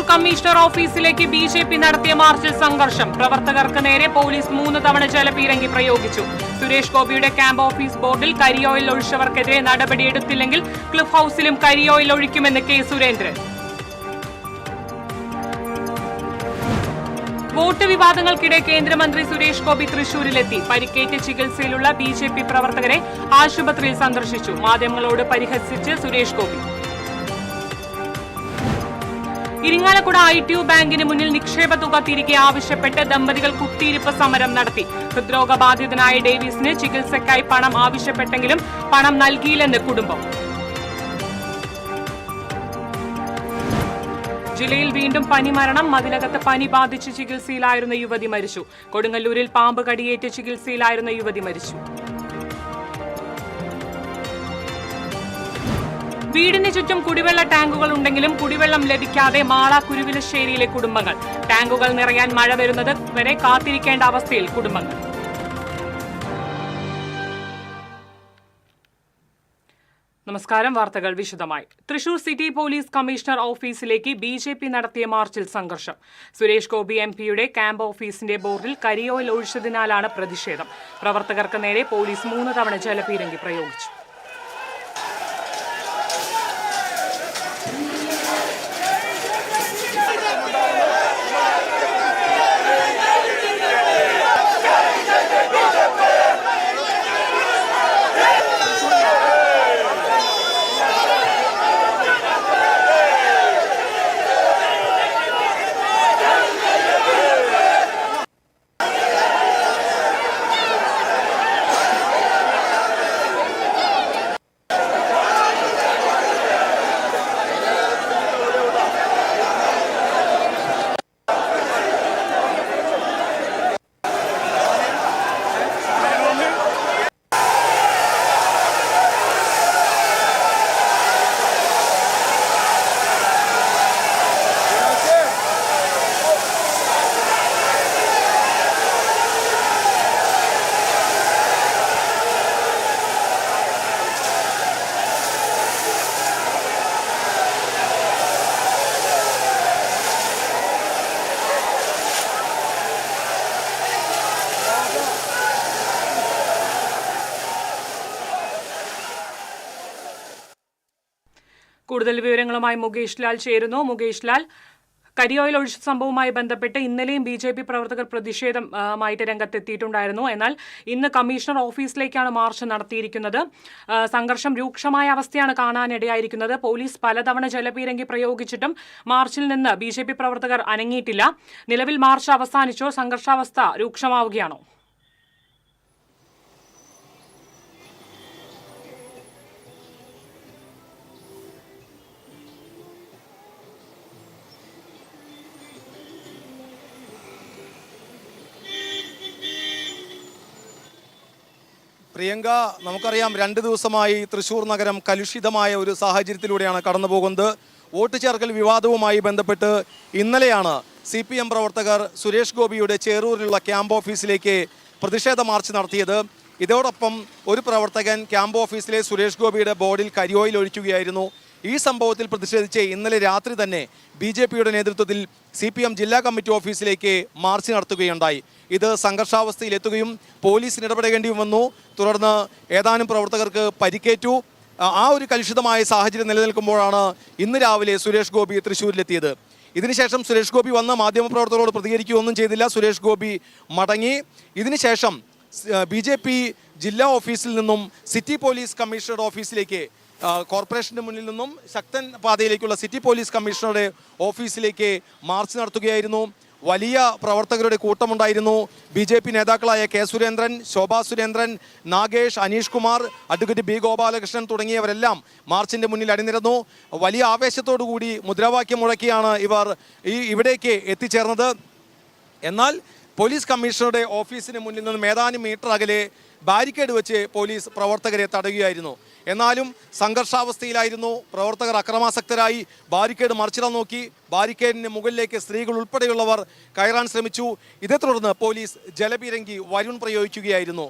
Commissioner ഓഫീസിലേക്ക് BJP നടത്തിയ മാർച്ചിൽ സംഘർഷം. പ്രവർത്തകർക്ക് നേരെ പോലീസ് 3 തവണ ജലപീരങ്കി പ്രയോഗിച്ചു. സുരേഷ് ഗോപിയുടെ ക്യാമ്പ് ഓഫീസ് ബോർഡിൽ കരിയോയിൽ ഒഴിച്ചവർക്കെതിരെ നടപടിയെടുത്തില്ലെങ്കിൽ ക്ലിഫ് ഹൌസിലും കരിയോയിൽ ഒഴിക്കുമെന്ന് കെ സുരേന്ദ്രൻ. വോട്ട് വിവാദങ്ങൾക്കിടെ കേന്ദ്രമന്ത്രി സുരേഷ് ഗോപി തൃശൂരിലെത്തി. പരിക്കേറ്റ് ചികിത്സയിലുള്ള ബിജെപി പ്രവർത്തകരെ ആശുപത്രിയിൽ സന്ദർശിച്ചു. മാധ്യമങ്ങളോട് പരിഹസിച്ച് സുരേഷ് ഗോപി. ഇരിങ്ങാലക്കുട ITU ബാങ്കിന് മുന്നിൽ നിക്ഷേപ തുക തിരികെ ആവശ്യപ്പെട്ട് ദമ്പതികൾ കുത്തിയിരിപ്പ് സമരം നടത്തി. ഹൃദ്രോഗബാധിതനായ ഡേവിസിന് ചികിത്സയ്ക്കായി പണം ആവശ്യപ്പെട്ടെങ്കിലും പണം നൽകിയില്ലെന്ന് കുടുംബം. ജില്ലയിൽ വീണ്ടും പനിമരണം. മതിലകത്ത് പനി ബാധിച്ച് ചികിത്സയിലായിരുന്ന യുവതി മരിച്ചു. കൊടുങ്ങല്ലൂരിൽ പാമ്പ് കടിയേറ്റ് ചികിത്സയിലായിരുന്ന യുവതി മരിച്ചു. വീടിന് ചുറ്റും കുടിവെള്ള ടാങ്കുകൾ ഉണ്ടെങ്കിലും കുടിവെള്ളം ലഭിക്കാതെ മാള കുരുവിലശ്ശേരിയിലെ കുടുംബങ്ങൾ. ടാങ്കുകൾ നിറയാൻ മഴ വരുന്നത് വരെ കാത്തിരിക്കേണ്ട അവസ്ഥയിൽ കുടുംബങ്ങൾ. നമസ്കാരം. വാർത്തകൾ വിശദമായി. തൃശൂർ സിറ്റി പോലീസ് കമ്മീഷണർ ഓഫീസിലേക്ക് ബിജെപി നടത്തിയ മാർച്ചിൽ സംഘർഷം. സുരേഷ് ഗോപി MPയുടെ ക്യാമ്പ് ഓഫീസിന്റെ ബോർഡിൽ കരിയോയിൽ ഒഴിച്ചതിനാലാണ് പ്രതിഷേധം. പ്രവർത്തകർക്ക് നേരെ പോലീസ് 3 തവണ ജലപീരങ്കി പ്രയോഗിച്ചു. കൂടുതൽ വിവരങ്ങളുമായി മുകേഷ് ലാൽ ചേരുന്നു. മുകേഷ് ലാൽ, കരിയോയിൽ ഒഴിച്ച സംഭവവുമായി ബന്ധപ്പെട്ട് ഇന്നലെയും ബിജെപി പ്രവർത്തകർ പ്രതിഷേധമായിട്ട് രംഗത്തെത്തിയിട്ടുണ്ടായിരുന്നു. എന്നാൽ ഇന്ന് കമ്മീഷണർ ഓഫീസിലേക്കാണ് മാർച്ച് നടത്തിയിരിക്കുന്നത്. സംഘർഷം രൂക്ഷമായ അവസ്ഥയാണ് കാണാനിടയായിരിക്കുന്നത്. പോലീസ് പലതവണ ജലപീരങ്കി പ്രയോഗിച്ചിട്ടും മാർച്ചിൽ നിന്ന് ബിജെപി പ്രവർത്തകർ അനങ്ങിയിട്ടില്ല. നിലവിൽ മാർച്ച് അവസാനിച്ചോ? സംഘർഷാവസ്ഥ രൂക്ഷമാവുകയാണോ? പ്രിയങ്ക, നമുക്കറിയാം 2 ദിവസമായി തൃശ്ശൂർ നഗരം കലുഷിതമായ ഒരു സാഹചര്യത്തിലൂടെയാണ് കടന്നു പോകുന്നത്. വോട്ട് ചേർക്കൽ വിവാദവുമായി ബന്ധപ്പെട്ട് ഇന്നലെയാണ് CPM പ്രവർത്തകർ സുരേഷ് ഗോപിയുടെ ചേറൂരിലുള്ള ക്യാമ്പ് ഓഫീസിലേക്ക് പ്രതിഷേധ മാർച്ച് നടത്തിയത്. ഇതോടൊപ്പം ഒരു പ്രവർത്തകൻ ക്യാമ്പ് ഓഫീസിലെ സുരേഷ് ഗോപിയുടെ ബോർഡിൽ കരിയോയിൽ ഒഴിക്കുകയായിരുന്നു. ഈ സംഭവത്തിൽ പ്രതിഷേധിച്ച് ഇന്നലെ രാത്രി തന്നെ BJPയുടെ നേതൃത്വത്തിൽ CPM ജില്ലാ കമ്മിറ്റി ഓഫീസിലേക്ക് മാർച്ച് നടത്തുകയുണ്ടായി. ഇത് സംഘർഷാവസ്ഥയിലെത്തുകയും പോലീസിന് ഇടപെടേണ്ടി വന്നു. തുടർന്ന് ഏതാനും പ്രവർത്തകർക്ക് പരിക്കേറ്റു. ആ ഒരു കലുഷിതമായ സാഹചര്യം നിലനിൽക്കുമ്പോഴാണ് ഇന്ന് രാവിലെ സുരേഷ് ഗോപി തൃശ്ശൂരിലെത്തിയത്. ഇതിനുശേഷം സുരേഷ് ഗോപി വന്ന് മാധ്യമപ്രവർത്തകരോട് പ്രതികരിക്കുകയൊന്നും ചെയ്തില്ല. സുരേഷ് ഗോപി മടങ്ങി. ഇതിനുശേഷം BJP ജില്ലാ ഓഫീസിൽ നിന്നും സിറ്റി പോലീസ് കമ്മീഷണറുടെ ഓഫീസിലേക്ക്, കോർപ്പറേഷൻ്റെ മുന്നിൽ നിന്നും ശക്തൻ പാതയിലേക്കുള്ള സിറ്റി പോലീസ് കമ്മീഷണറുടെ ഓഫീസിലേക്ക് മാർച്ച് നടത്തുകയായിരുന്നു. വലിയ പ്രവർത്തകരുടെ കൂട്ടമുണ്ടായിരുന്നു. BJP നേതാക്കളായ K Surendran, Shobha Surendran, Nagesh, Aneesh Kumar, advocate B Gopalakrishnan തുടങ്ങിയവരെല്ലാം മാർച്ചിൻ്റെ മുന്നിൽ അണിനിരന്നു. വലിയ ആവേശത്തോടു കൂടി മുദ്രാവാക്യം മുഴക്കിയാണ് ഇവർ ഇവിടേക്ക് എത്തിച്ചേർന്നത്. എന്നാൽ പോലീസ് കമ്മീഷണറുടെ ഓഫീസിന് മുന്നിൽ നിന്നും ഏതാനും മീറ്റർ അകലെ ബാരിക്കേഡ് വെച്ച് പോലീസ് പ്രവർത്തകരെ തടയുകയായിരുന്നു. എന്നാലും സംഘർഷാവസ്ഥയിലായിരുന്നു പ്രവർത്തകർ. അക്രമാസക്തരായി ബാരിക്കേഡ് മറിച്ചിടാൻ നോക്കി. ബാരിക്കേഡിന് മുകളിലേക്ക് സ്ത്രീകൾ ഉൾപ്പെടെയുള്ളവർ കയറാൻ ശ്രമിച്ചു. ഇതേ തുടർന്ന് പോലീസ് ജലപീരങ്കി വരുൺ പ്രയോഗിക്കുകയായിരുന്നു.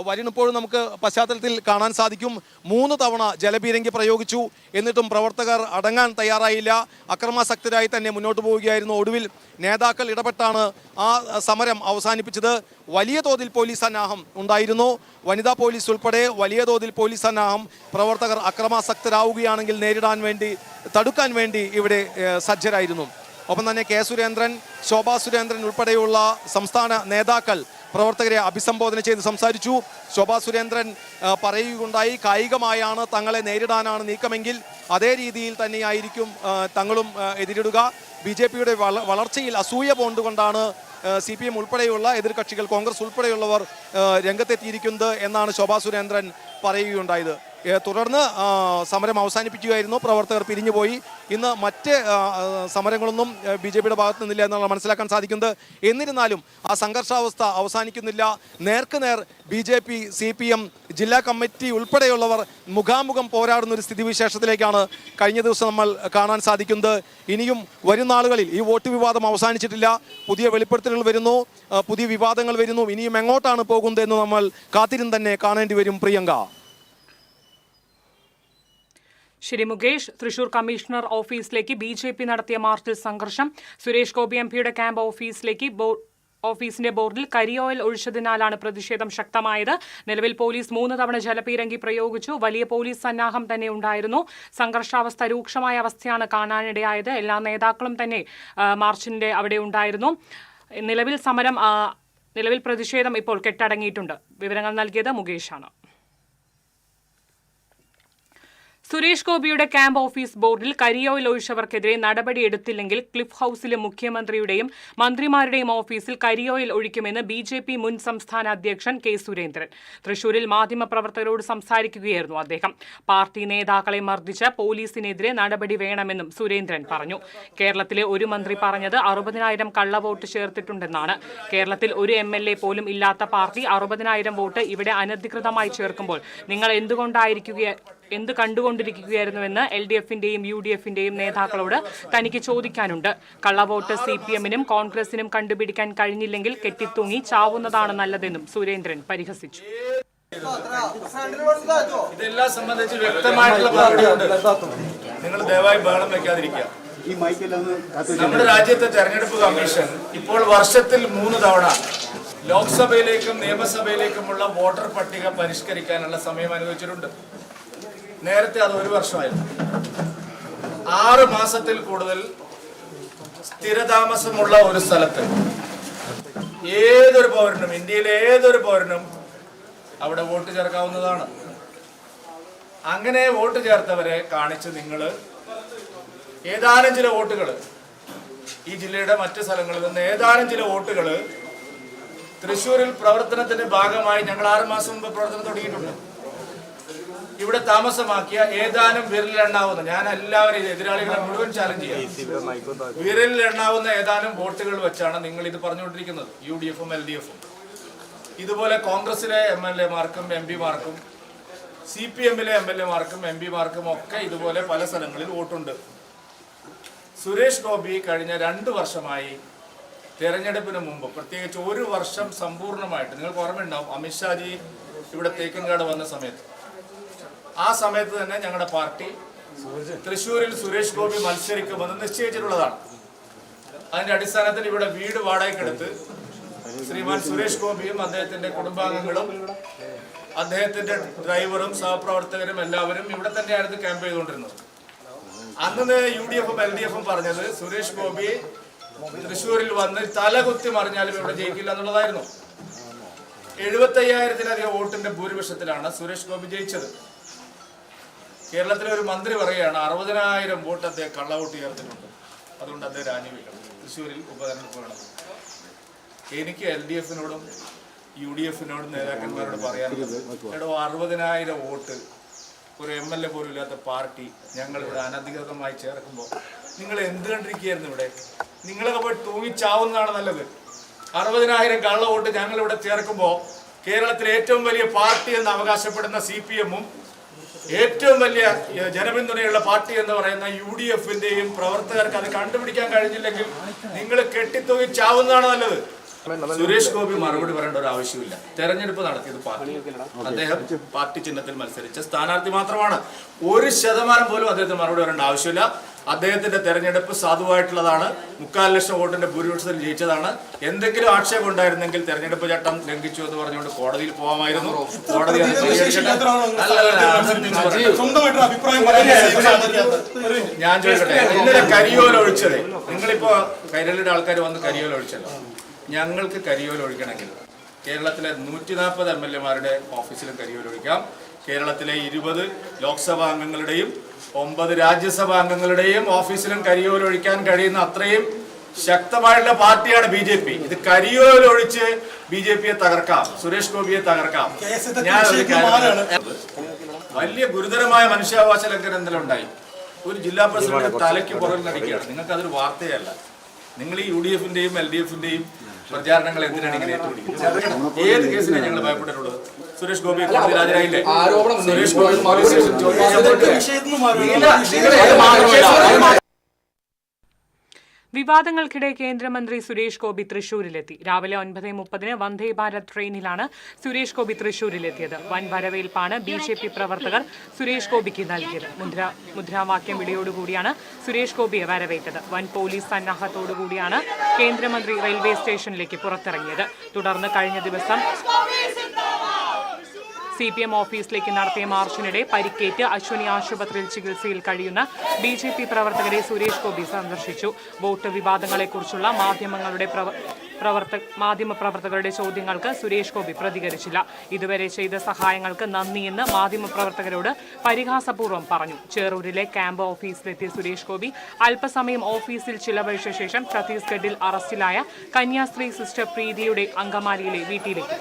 വരുണിപ്പോഴും നമുക്ക് പശ്ചാത്തലത്തിൽ കാണാൻ സാധിക്കും. 3 തവണ ജലപീരങ്കി പ്രയോഗിച്ചു. എന്നിട്ടും പ്രവർത്തകർ അടങ്ങാൻ തയ്യാറായില്ല. അക്രമാസക്തരായി തന്നെ മുന്നോട്ട് പോവുകയായിരുന്നു. ഒടുവിൽ നേതാക്കൾ ഇടപെട്ടാണ് ആ സമരം അവസാനിപ്പിച്ചത്. വലിയ തോതിൽ പോലീസ് സന്നാഹം ഉണ്ടായിരുന്നു. വനിതാ പോലീസ് ഉൾപ്പെടെ വലിയ തോതിൽ പോലീസ് സന്നാഹം പ്രവർത്തകർ അക്രമാസക്തരാവുകയാണെങ്കിൽ നേരിടാൻ വേണ്ടി, തടുക്കാൻ വേണ്ടി ഇവിടെ സജ്ജരായിരുന്നു. ഒപ്പം തന്നെ കെ സുരേന്ദ്രൻ, ശോഭാ സുരേന്ദ്രൻ ഉൾപ്പെടെയുള്ള സംസ്ഥാന നേതാക്കൾ പ്രവർത്തകരെ അഭിസംബോധന ചെയ്ത് സംസാരിച്ചു. ശോഭാ സുരേന്ദ്രൻ പറയുകയുണ്ടായി, കായികമായാണ് തങ്ങളെ നേരിടാനാണ് നീക്കമെങ്കിൽ അതേ രീതിയിൽ തന്നെയായിരിക്കും തങ്ങളും എതിരിടുക. BJPയുടെ വളർച്ചയിൽ അസൂയ പൂണ്ടുകൊണ്ടാണ് CPM ഉൾപ്പെടെയുള്ള എതിർകക്ഷികൾ, കോൺഗ്രസ് ഉൾപ്പെടെയുള്ളവർ രംഗത്തെത്തിയിരിക്കുന്നത് എന്നാണ് ശോഭാ സുരേന്ദ്രൻ പറയുകയുണ്ടായത്. തുടർന്ന് സമരം അവസാനിപ്പിക്കുകയായിരുന്നു. പ്രവർത്തകർ പിരിഞ്ഞുപോയി. ഇന്ന് മറ്റ് സമരങ്ങളൊന്നും BJPയുടെ ഭാഗത്ത് നിന്നില്ല എന്നാണ് മനസ്സിലാക്കാൻ സാധിക്കുന്നത്. എന്നിരുന്നാലും ആ സംഘർഷാവസ്ഥ അവസാനിക്കുന്നില്ല. നേർക്കുനേർ BJP, CPM, ജില്ലാ കമ്മിറ്റി ഉൾപ്പെടെയുള്ളവർ മുഖാമുഖം പോരാടുന്ന ഒരു സ്ഥിതിവിശേഷത്തിലേക്കാണ് കഴിഞ്ഞ ദിവസം നമ്മൾ കാണാൻ സാധിക്കുന്നത്. ഇനിയും വരും നാളുകളിൽ ഈ വോട്ട് വിവാദം അവസാനിച്ചിട്ടില്ല. പുതിയ വെളിപ്പെടുത്തലുകൾ വരുന്നു, പുതിയ വിവാദങ്ങൾ വരുന്നു. ഇനിയും എങ്ങോട്ടാണ് പോകുന്നത് എന്ന് നമ്മൾ കാത്തിരുന്ന് തന്നെ കാണേണ്ടി വരും. പ്രിയങ്ക. ശരി മുകേഷ്, തൃശൂർ കമ്മീഷണർ ഓഫീസിലേക്ക് BJP നടത്തിയ മാർച്ചിൽ സംഘർഷം. സുരേഷ് ഗോപി MP ക്യാമ്പ് ഓഫീസിന്റെ ബോർഡിൽ കരിയോയിൽ ഒഴിച്ചതിനാലാണ് പ്രതിഷേധം ശക്തമായത്. നിലവിൽ പോലീസ് 3 തവണ ജലപീരങ്കി പ്രയോഗിച്ചു. വലിയ പോലീസ് സന്നാഹം തന്നെ ഉണ്ടായിരുന്നു. സംഘർഷാവസ്ഥ രൂക്ഷമായ അവസ്ഥയാണ് കാണാനിടയായത്. എല്ലാ നേതാക്കളും തന്നെ മാർച്ചിന്റെ അവിടെ ഉണ്ടായിരുന്നു. നിലവിൽ പ്രതിഷേധം ഇപ്പോൾ കെട്ടടങ്ങിയിട്ടുണ്ട്. വിവരങ്ങൾ നൽകിയത് മുകേഷാണ്. സുരേഷ് ഗോപിയുടെ ക്യാമ്പ് ഓഫീസ് ബോർഡിൽ കരിയോയിൽ ഒഴിച്ചവർക്കെതിരെ നടപടിയെടുത്തില്ലെങ്കിൽ ക്ലിഫ് ഹൌസിലെ മുഖ്യമന്ത്രിയുടെയും മന്ത്രിമാരുടെയും ഓഫീസിൽ കരിയോയിൽ ഒഴിക്കുമെന്ന് BJP മുൻ സംസ്ഥാന അധ്യക്ഷൻ കെ സുരേന്ദ്രൻ. തൃശൂരിൽ മാധ്യമപ്രവർത്തകരോട് സംസാരിക്കുകയായിരുന്നു അദ്ദേഹം. പാർട്ടി നേതാക്കളെ മർദ്ദിച്ച പോലീസിനെതിരെ നടപടി വേണമെന്നും സുരേന്ദ്രൻ പറഞ്ഞു. കേരളത്തിലെ ഒരു മന്ത്രി പറഞ്ഞത് 60,000 കള്ളവോട്ട് ചേർത്തിട്ടുണ്ടെന്നാണ്. കേരളത്തിൽ ഒരു MLA പോലും ഇല്ലാത്ത പാർട്ടി 60,000 വോട്ട് ഇവിടെ അനധികൃതമായി ചേർക്കുമ്പോൾ നിങ്ങൾ എന്ത് കണ്ടുകൊണ്ടിരിക്കുകയായിരുന്നുവെന്ന് LDFന്റെയും UDFന്റെയും നേതാക്കളോട് തനിക്ക് ചോദിക്കാനുണ്ട്. കള്ളവോട്ട് CPMനും കോൺഗ്രസിനും കണ്ടുപിടിക്കാൻ കഴിഞ്ഞില്ലെങ്കിൽ കെട്ടിത്തൂങ്ങി ചാവുന്നതാണ് നല്ലതെന്നും സുരേന്ദ്രൻ പരിഹസിച്ചു. ഇതെല്ലാം സംബന്ധിച്ച് വ്യക്തമായിട്ടുള്ള മറുപടിയുണ്ട്. നിങ്ങൾ ദയവായി ബഹളം വെക്കാതിരിക്കുക. നമ്മുടെ രാജ്യത്തെ തെരഞ്ഞെടുപ്പ് കമ്മീഷൻ ഇപ്പോൾ വർഷത്തിൽ 3 തവണ ലോക്സഭയിലേക്കും നിയമസഭയിലേക്കുമുള്ള വോട്ടർ പട്ടിക പരിഷ്കരിക്കാനുള്ള സമയം അനുവദിച്ചിട്ടുണ്ട്. നേരത്തെ അത് 1 വർഷമായിരുന്നു. 6 മാസത്തിൽ കൂടുതൽ സ്ഥിരതാമസമുള്ള ഒരു സ്ഥലത്ത് ഏതൊരു പൗരനും, ഇന്ത്യയിലെ ഏതൊരു പൗരനും അവിടെ വോട്ട് ചേർക്കാവുന്നതാണ്. അങ്ങനെ വോട്ട് ചേർത്തവരെ കാണിച്ച് നിങ്ങൾ ഏതാനും ചില വോട്ടുകൾ, ഈ ജില്ലയുടെ മറ്റ് സ്ഥലങ്ങളിൽ നിന്ന് ഏതാനും ചില വോട്ടുകൾ തൃശ്ശൂരിൽ പ്രവർത്തനത്തിന്റെ ഭാഗമായി ഞങ്ങൾ 6 മാസം മുമ്പ് പ്രവർത്തനം തുടങ്ങിയിട്ടുണ്ട്. ഇവിടെ താമസമാക്കിയ ഏതാനും വിരലിലെണ്ണാവുന്ന, ഞാൻ എല്ലാവരും എതിരാളികളെ മുഴുവൻ ചാലഞ്ച് ചെയ്യാം, വിരലിലെണ്ണാവുന്ന ഏതാനും വോട്ടുകൾ വെച്ചാണ് നിങ്ങൾ ഇത് പറഞ്ഞുകൊണ്ടിരിക്കുന്നത്. UDFും LDFും ഇതുപോലെ കോൺഗ്രസിലെ MLA-മാർക്കും MP-മാർക്കും CPMലെ MLA-മാർക്കും MP-മാർക്കും ഒക്കെ ഇതുപോലെ പല സ്ഥലങ്ങളിൽ വോട്ടുണ്ട്. സുരേഷ് ഗോപി കഴിഞ്ഞ 2 വർഷമായി തെരഞ്ഞെടുപ്പിന് മുമ്പ്, പ്രത്യേകിച്ച് 1 വർഷം സമ്പൂർണ്ണമായിട്ട്, നിങ്ങൾക്ക് ഓർമ്മയുണ്ടാവും അമിത്ഷാജി ഇവിടെ തേക്കൻകാട് വന്ന സമയത്ത്, ആ സമയത്ത് തന്നെ ഞങ്ങളുടെ പാർട്ടി തൃശ്ശൂരിൽ സുരേഷ് ഗോപി മത്സരിക്കുമെന്ന് നിശ്ചയിച്ചിട്ടുള്ളതാണ്. അതിന്റെ അടിസ്ഥാനത്തിൽ ഇവിടെ വീട് വാടകയ്ക്കെടുത്ത് ശ്രീമാൻ സുരേഷ് ഗോപിയും അദ്ദേഹത്തിന്റെ കുടുംബാംഗങ്ങളും അദ്ദേഹത്തിന്റെ ഡ്രൈവറും സഹപ്രവർത്തകരും എല്ലാവരും ഇവിടെ തന്നെയായിരുന്നു ക്യാമ്പ് ചെയ്തുകൊണ്ടിരുന്നത്. അന്ന് UDFും LDFും പറഞ്ഞത് സുരേഷ് ഗോപി തൃശ്ശൂരിൽ വന്ന് തലകുത്തി മറിഞ്ഞാലും ഇവിടെ ജയിക്കില്ല എന്നുള്ളതായിരുന്നു. 75,000-ലധികം വോട്ടിന്റെ ഭൂരിപക്ഷത്തിലാണ് സുരേഷ് ഗോപി ജയിച്ചത്. കേരളത്തിലെ ഒരു മന്ത്രി പറയുകയാണ് 60,000 വോട്ട് അദ്ദേഹം കള്ളവോട്ട് ചേർത്തിട്ടുണ്ട്, അതുകൊണ്ട് അദ്ദേഹം രാജിവെക്കണം, തൃശ്ശൂരിൽ ഉപതെരഞ്ഞെടുപ്പ് വേണം. എനിക്ക് LDFനോടും UDFനോടും നേതാക്കന്മാരോട് പറയാനുള്ളത്, 60,000 വോട്ട് ഒരു MLA പോലും ഇല്ലാത്ത പാർട്ടി ഞങ്ങളിവിടെ അനധികൃതമായി ചേർക്കുമ്പോൾ നിങ്ങൾ എന്ത് കണ്ടിരിക്കുകയായിരുന്നു? ഇവിടെ നിങ്ങളൊക്കെ പോയി തൂങ്ങിച്ചാവുന്നതാണ് നല്ലത്. 60,000 കള്ള വോട്ട് ഞങ്ങളിവിടെ ചേർക്കുമ്പോൾ കേരളത്തിലെ ഏറ്റവും വലിയ പാർട്ടി എന്ന് അവകാശപ്പെടുന്ന CPMും ഏറ്റവും വലിയ ജനപിന്തുണയുള്ള പാർട്ടി എന്ന് പറയുന്ന UDFന്റെയും പ്രവർത്തകർക്ക് അത് കണ്ടുപിടിക്കാൻ കഴിഞ്ഞില്ലെങ്കിൽ നിങ്ങൾ കെട്ടിത്തൂങ്ങി ചാവുന്നതാണ് നല്ലത്. സുരേഷ് ഗോപി മറുപടി പറയേണ്ട ഒരു ആവശ്യമില്ല. തെരഞ്ഞെടുപ്പ് നടത്തിയത് പാർട്ടി, അദ്ദേഹം പാർട്ടി ചിഹ്നത്തിൽ മത്സരിച്ച സ്ഥാനാർത്ഥി മാത്രമാണ്. 1% പോലും അദ്ദേഹത്തിന് മറുപടി പറയേണ്ട ആവശ്യമില്ല. അദ്ദേഹത്തിന്റെ തെരഞ്ഞെടുപ്പ് സാധുവായിട്ടുള്ളതാണ്. 3,400,000 വോട്ടിന്റെ ഭൂരിപക്ഷത്തിൽ ജയിച്ചതാണ്. എന്തെങ്കിലും ആക്ഷേപം ഉണ്ടായിരുന്നെങ്കിൽ തെരഞ്ഞെടുപ്പ് ചട്ടം ലംഘിച്ചു എന്ന് പറഞ്ഞുകൊണ്ട് കോടതിയിൽ പോകാമായിരുന്നു. കോടതി ഞാൻ ചോദിക്കട്ടെ, ഇന്നലെ കരിയോല ഒഴിച്ചത്, നിങ്ങളിപ്പോ കൈരളിയുടെ ആൾക്കാർ വന്ന് കരിയോല ഒഴിച്ചല്ലോ. ഞങ്ങൾക്ക് കരിയോല ഒഴിക്കണമെങ്കിൽ കേരളത്തിലെ 140 MLA-മാരുടെ ഓഫീസിലും കരിയോല ഒഴിക്കാം. കേരളത്തിലെ 20 ലോക്സഭാ അംഗങ്ങളുടെയും 9 രാജ്യസഭാ അംഗങ്ങളുടെയും ഓഫീസിലും കരിയോലൊഴിക്കാൻ കഴിയുന്ന അത്രയും ശക്തമായിട്ടുള്ള പാർട്ടിയാണ് BJP. ഇത് കരിയോലൊഴിച്ച് BJPയെ തകർക്കാം, സുരേഷ് ഗോപിയെ തകർക്കാം. വലിയ ഗുരുതരമായ മനുഷ്യാവകാശ ലംഘനം ഇന്നലെ ഉണ്ടായി. ഒരു ജില്ലാ പ്രസിഡന്റ് തലയ്ക്ക് പുറകിൽ നടിക്കുകയാണ്. നിങ്ങൾക്ക് അതൊരു വാർത്തയല്ല. നിങ്ങൾ ഈ UDF-ന്റെയും LDF-ന്റെയും പ്രചാരണങ്ങൾ എന്തിനാണ് ഇങ്ങനെ ഏറ്റുപിടിക്കുന്നത്? ഏത് കേസിലാണ് ഞങ്ങൾ ഭയപ്പെട്ടിട്ടുള്ളത്? സുരേഷ് ഗോപി കോടതിയിൽ ഹാജരായില്ലേ? സുരേഷ് ഗോപി വിവാദങ്ങൾക്കിടെ കേന്ദ്രമന്ത്രി സുരേഷ് ഗോപി തൃശൂരിലെത്തി. രാവിലെ 9:30 വന്ദേ ഭാരത് ട്രെയിനിലാണ് സുരേഷ് ഗോപി തൃശൂരിലെത്തിയത്. വൻ വരവേൽപ്പാണ് BJP പ്രവർത്തകർ സുരേഷ് ഗോപിക്ക് നൽകിയത്. മുദ്രാവാക്യം വിളിയോടുകൂടിയാണ് സുരേഷ് ഗോപിയെ വരവേറ്റത്. വൻ പോലീസ് സന്നാഹത്തോടുകൂടിയാണ് കേന്ദ്രമന്ത്രി റെയിൽവേ സ്റ്റേഷനിലേക്ക് പുറത്തിറങ്ങിയത്. തുടർന്ന് കഴിഞ്ഞ ദിവസം CPM ഓഫീസിലേക്ക് നടത്തിയ മാർച്ചിനിടെ പരിക്കേറ്റ് അശ്വനി ആശുപത്രിയിൽ ചികിത്സയിൽ കഴിയുന്ന BJP പ്രവർത്തകരെ സുരേഷ് ഗോപി സന്ദർശിച്ചു. വോട്ട് വിവാദങ്ങളെക്കുറിച്ചുള്ള മാധ്യമപ്രവർത്തകരുടെ ചോദ്യങ്ങൾക്ക് സുരേഷ് ഗോപി പ്രതികരിച്ചില്ല. ഇതുവരെ ചെയ്ത സഹായങ്ങൾക്ക് നന്ദിയെന്ന് മാധ്യമപ്രവർത്തകരോട് പരിഹാസപൂർവ്വം പറഞ്ഞു. ചേറൂരിലെ ക്യാമ്പ് ഓഫീസിലെത്തിയ സുരേഷ് ഗോപി അല്പസമയം ഓഫീസിൽ ചിലവഴിച്ച ശേഷം ഛത്തീസ്ഗഡിൽ അറസ്റ്റിലായ കന്യാസ്ത്രീ സിസ്റ്റർ പ്രീതിയുടെ അങ്കമാലിയിലെ വീട്ടിലേക്ക്.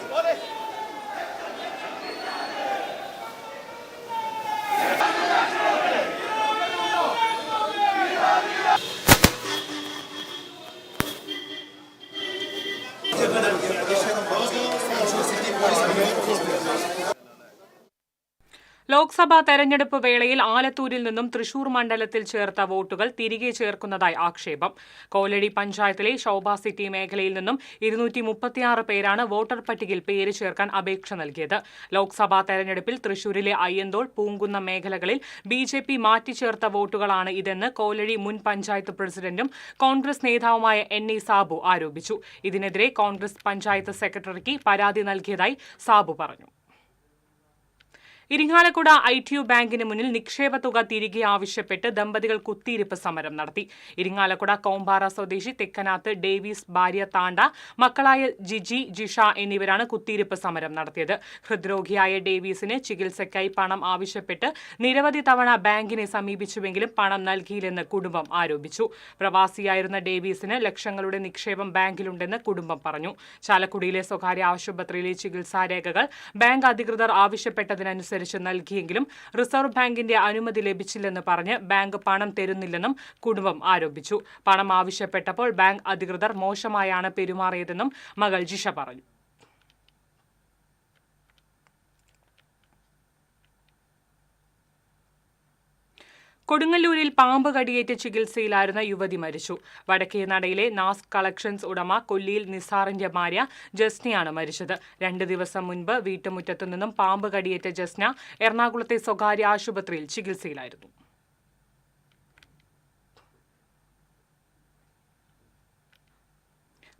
ലോക്സഭാ തെരഞ്ഞെടുപ്പ് വേളയിൽ ആലത്തൂരിൽ നിന്നും തൃശൂർ മണ്ഡലത്തിൽ ചേർത്ത വോട്ടുകൾ തിരികെ ചേർക്കുന്നതായി ആക്ഷേപം. കോലടി പഞ്ചായത്തിലെ ശോഭ സിറ്റി മേഖലയിൽ നിന്നും 236 പേരാണ് വോട്ടർ പട്ടികയിൽ പേര് ചേർക്കാൻ അപേക്ഷ നൽകിയത്. ലോക്സഭാ തെരഞ്ഞെടുപ്പിൽ തൃശൂരിലെ അയ്യന്തോൾ, പൂങ്കുന്നം മേഖലകളിൽ BJP മാറ്റിച്ചേർത്ത വോട്ടുകളാണ് ഇതെന്ന് കോലടി മുൻ പഞ്ചായത്ത് പ്രസിഡന്റും കോൺഗ്രസ് നേതാവുമായ NE സാബു ആരോപിച്ചു. ഇതിനെതിരെ കോൺഗ്രസ് പഞ്ചായത്ത് സെക്രട്ടറിക്ക് പരാതി നൽകിയതായി സാബു പറഞ്ഞു. ഇരിങ്ങാലക്കുട ITU ബാങ്കിന് മുന്നിൽ നിക്ഷേപ തുക തിരികെ ആവശ്യപ്പെട്ട് ദമ്പതികൾ കുത്തിയിരിപ്പ് സമരം നടത്തി. ഇരിങ്ങാലക്കുട കോമ്പാറ സ്വദേശി തെക്കനാത്ത് ഡേവിസ് ഭാര്യ താണ്ട, മക്കളായ ജിജി, ജിഷ എന്നിവരാണ് കുത്തിയിരിപ്പ് സമരം നടത്തിയത്. ഹൃദ്രോഗിയായ ഡേവിസിന് ചികിത്സയ്ക്കായി പണം ആവശ്യപ്പെട്ട് നിരവധി തവണ ബാങ്കിനെ സമീപിച്ചുവെങ്കിലും പണം നൽകിയില്ലെന്ന് കുടുംബം ആരോപിച്ചു. പ്രവാസിയായിരുന്ന ഡേവിസിന് ലക്ഷങ്ങളുടെ നിക്ഷേപം ബാങ്കിലുണ്ടെന്ന് കുടുംബം പറഞ്ഞു. ചാലക്കുടിയിലെ സ്വകാര്യ ആശുപത്രിയിലെ ചികിത്സാരേഖകൾ ബാങ്ക് അധികൃതർ ആവശ്യപ്പെട്ടതിനനുസരിച്ച് നൽകിയെങ്കിലും റിസർവ് ബാങ്കിന്റെ അനുമതി ലഭിച്ചില്ലെന്ന് പറഞ്ഞ് ബാങ്ക് പണം തരുന്നില്ലെന്നും കുടുംബം ആരോപിച്ചു. പണം ആവശ്യപ്പെട്ടപ്പോൾ ബാങ്ക് അധികൃതർ മോശമായാണ് പെരുമാറിയതെന്നും മകൾ ജിഷ പറഞ്ഞു. കൊടുങ്ങല്ലൂരിൽ പാമ്പ് കടിയേറ്റ് ചികിത്സയിലായിരുന്ന യുവതി മരിച്ചു. വടക്കേനടയിലെ നാസ് കളക്ഷൻസ് ഉടമ കൊല്ലിയിൽ നിസാറിന്റെ ഭാര്യ ജസ്നയാണ് മരിച്ചത്. 2 ദിവസം മുൻപ് വീട്ടുമുറ്റത്തു നിന്നും പാമ്പ് കടിയേറ്റ ജസ്ന എറണാകുളത്തെ സ്വകാര്യ ആശുപത്രിയിൽ ചികിത്സയിലായിരുന്നു.